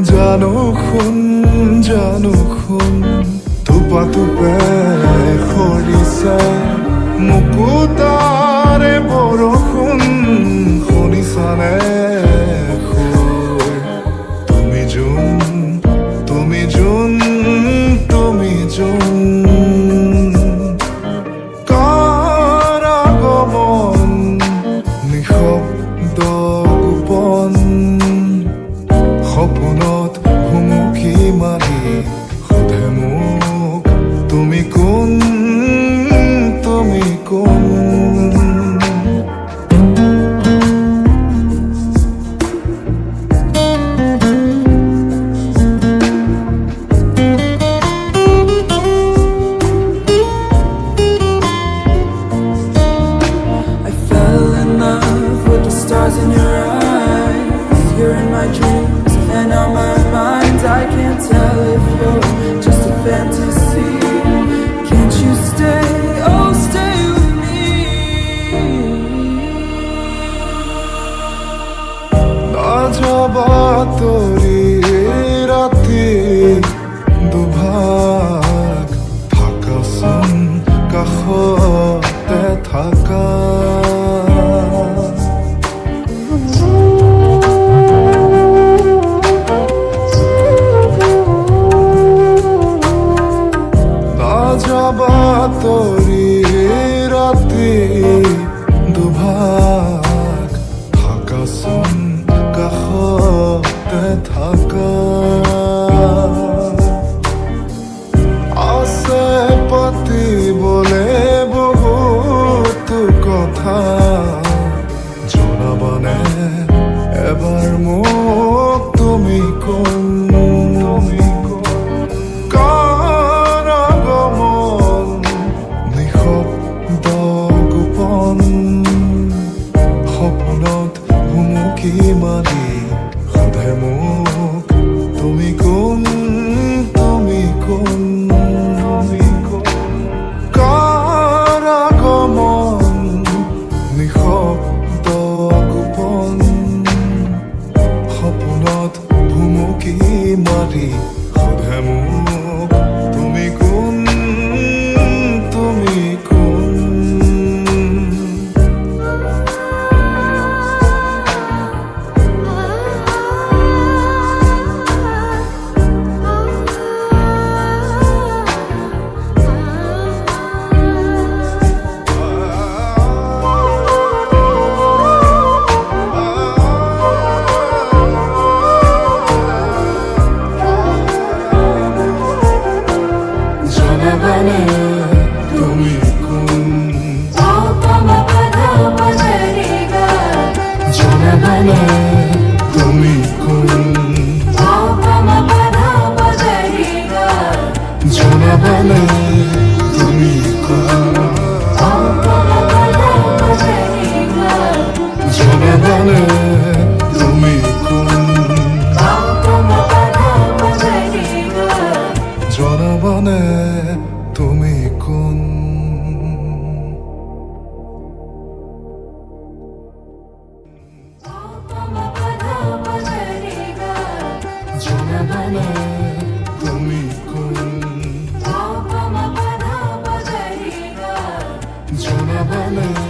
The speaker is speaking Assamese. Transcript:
জানো খুন টোপে সৰিছে মুকুতাৰে বৰষুণ শুনিছানে তুমি যোন কাৰাগমন নিশব্দ গোপন সপোনত হুমুকি মাৰি সোধে মোক তুমি কোন I fell in love with the stars in your eyes. You're in my dreams and on my mind. I can't tell if you're just a fantasy. Can't you stay? Oh, stay with me. না যাবা তোরি রাতি দুভাগ থাকাচোন কাষতে থাকা যাবা তোরি রাতি দুভাগ থাকাচোন কাষতে থাকা আছে পাতিবলে বহুতো কথা জনাবানে এবাৰ মোক তুমি কোন সপোনত হুমুকি মাৰি সোধে মোক তুমি কোন কাৰাগমন নিশব্দ গোপন সপোনত হুমুকি মাৰি সোধে মোক তুমি কোন জনাবানে তুমি কোন জনাবানে তুমি কোন জনাবানে তুমি কোন জনাবানে তুমি কোন জনাবানে তুমি কোন জনাবানে তুমি কোন জনাবানে